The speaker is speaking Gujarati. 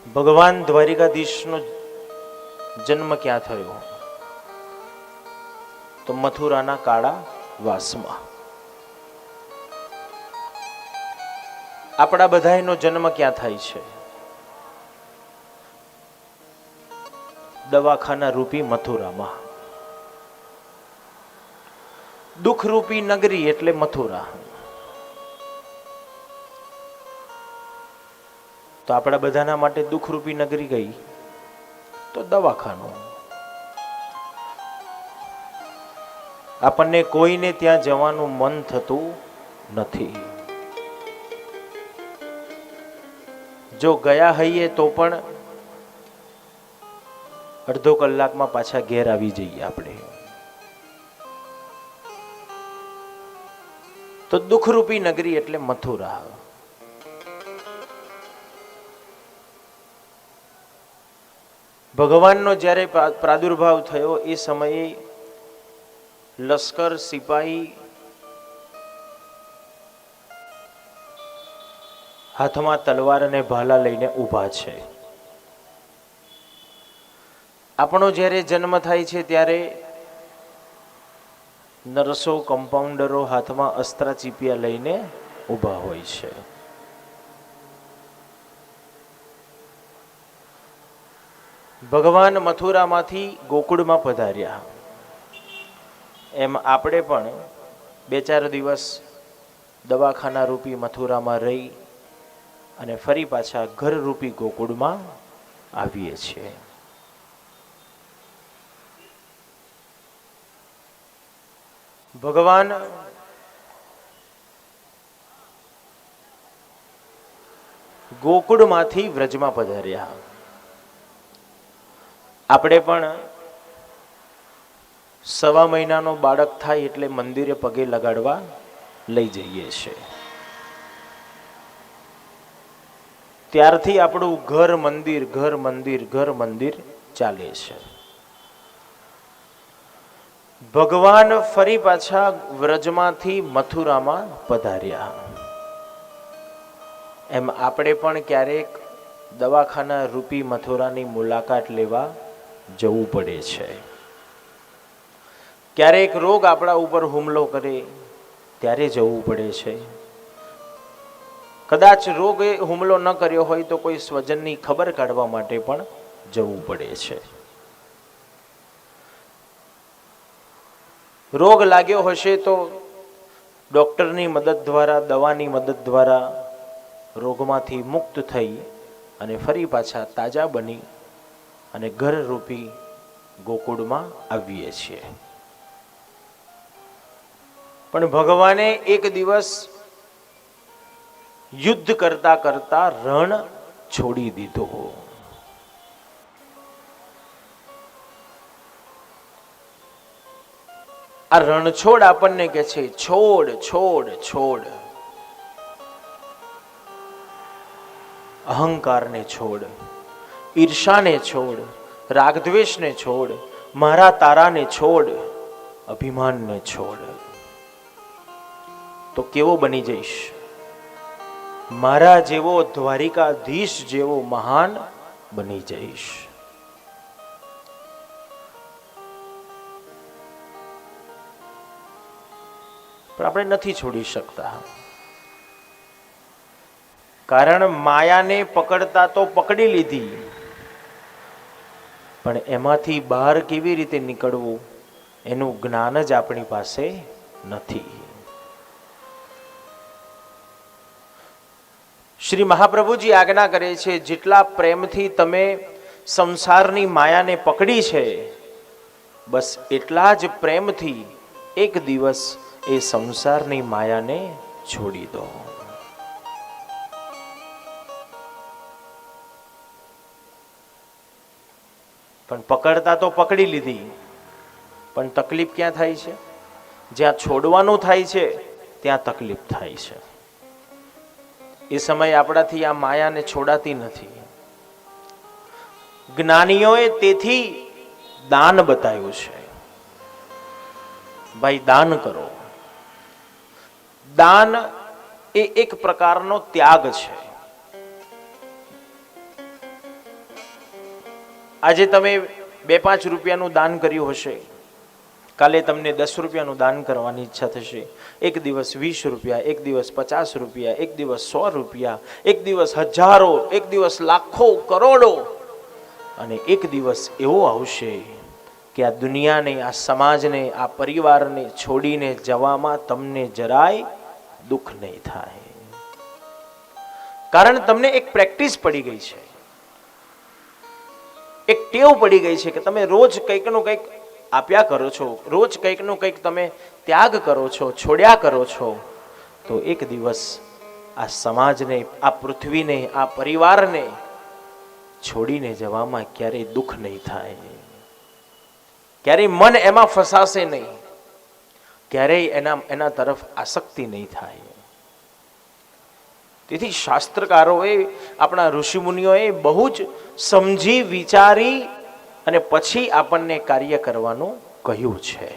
ભગવાન દ્વારિકાધીશનો જન્મ ક્યાં થયો? તો મથુરાના કાળા વાસમાં. આપણા બધાનો જન્મ ક્યાં થાય છે? દવાખાના રૂપી મથુરામાં. દુઃખ રૂપી નગરી એટલે મથુરા. તો આપણા બધાના માટે દુઃખ રૂપી નગરી ગઈ તો દવાખાનું. આપણને કોઈને ત્યાં જવાનું મન થતું નથી. જો ગયા હઈએ તો પણ અડધો કલાકમાં પાછા ઘેર આવી જઈએ આપણે. તો દુઃખરૂપી નગરી એટલે મથુરા. ભગવાનનો જ્યારે પ્રાદુર્ભાવ થયો એ સમયે લશ્કર સિપાહી હાથમાં તલવાર અને ભાલા લઈને ઊભા છે. આપણો જ્યારે જન્મ થાય છે ત્યારે નર્સો, કમ્પાઉન્ડરો હાથમાં અસ્ત્ર ચીપિયા લઈને ઊભા હોય છે. ભગવાન મથુરામાંથી ગોકુળમાં પધાર્યા. એમ આપણે પણ 2-4 દિવસ દવાખાના રૂપી મથુરામાં રહી અને ફરી પાછા ઘર રૂપી ગોકુળમાં આવીએ છીએ. ભગવાન ગોકુળમાંથી વ્રજમાં પધાર્યા. આપણે પણ 1.25 મહિનાનો બાળક થાય એટલે મંદિરે પગે લગાડવા લઈ જઈએ છીએ. ત્યારથી આપણું ઘર મંદિર, ઘર મંદિર, ઘર મંદિર ચાલે છે. ભગવાન ફરી પાછા વ્રજમાંથી મથુરામાં પધાર્યા. એમ આપણે પણ ક્યારેક દવાખાના રૂપી મથુરાની મુલાકાત લેવા જવું પડે છે. ક્યારેક રોગ આપણા ઉપર હુમલો કરે ત્યારે જવું પડે છે. કદાચ રોગે હુમલો ન કર્યો હોય તો કોઈ સ્વજનની ખબર કાઢવા માટે પણ જવું પડે છે. રોગ લાગ્યો હશે તો ડૉક્ટરની મદદ દ્વારા, દવાની મદદ દ્વારા રોગમાંથી મુક્ત થઈ અને ફરી પાછા તાજા બની અને ઘરરૂપી ગોકુળમાં આવીએ છીએ. પણ ભગવાને એક દિવસ યુદ્ધ કરતા કરતા રણ છોડી દીધો. આ રણછોડ આપણને કહે છે છોડ, છોડ, છોડ. અહંકારને છોડ, ઈર્ષાને છોડ, રાગદ્વેષને છોડ, મારા તારાને છોડ, અભિમાનને છોડ. તો કેવો બની જઈશ? મારા જેવો દ્વારિકાધીશ જેવો મહાન બની જઈશ. પણ આપણે નથી છોડી શકતા. કારણ માયાને પકડતા તો પકડી લીધી, પણ એમાંથી બહાર કેવી રીતે નીકળવું એનું જ્ઞાન જ આપણી પાસે નથી. શ્રી મહાપ્રભુજી આજ્ઞા કરે છે, જેટલા પ્રેમથી તમે સંસારની માયાને પકડી છે, બસ એટલા જ પ્રેમથી એક દિવસ એ સંસારની માયાને છોડી દો. પણ પકડતા તો પકડી લીધી, પણ તકલીફ ક્યાં થાય છે? જ્યાં છોડવાનું થાય છે ત્યાં તકલીફ થાય છે. એ સમયે આપણાથી આ માયાને છોડાતી નથી. જ્ઞાનીઓએ તેથી દાન બતાવ્યું છે. ભાઈ દાન કરો. દાન એ એક પ્રકારનો ત્યાગ છે. આજે તમે 2-5 રૂપિયાનું દાન કર્યું હશે, કાલે તમને 10 રૂપિયાનું દાન કરવાની ઈચ્છા થશે. એક દિવસ 20 રૂપિયા, એક દિવસ 50 રૂપિયા, એક દિવસ 100 રૂપિયા, એક દિવસ હજારો, એક દિવસ લાખો, કરોડો, અને એક દિવસ એવો આવશે કે આ દુનિયાને, આ સમાજને, આ પરિવારને છોડીને જવામાં તમને જરાય દુઃખ નહીં થાય. કારણ તમને એક પ્રેક્ટિસ પડી ગઈ છે, એક ટેવ પડી ગઈ છે કે તમે રોજ કંઈકનું કંઈક આપ્યા કરો છો, રોજ કંઈકનું કંઈક તમે ત્યાગ કરો છો, છોડ્યા કરો છો. તો એક દિવસ આ સમાજને, આ પૃથ્વીને, આ પરિવારને છોડીને જવામાં ક્યારેય દુઃખ નહીં થાય, ક્યારેય મન એમાં ફસાશે નહીં, ક્યારેય એના તરફ આસક્તિ નહીં થાય. તેથી શાસ્ત્રકારોએ, આપણા ઋષિમુનિઓએ બહુ જ સમજી વિચારી અને પછી આપણને કાર્ય કરવાનું કહ્યું છે.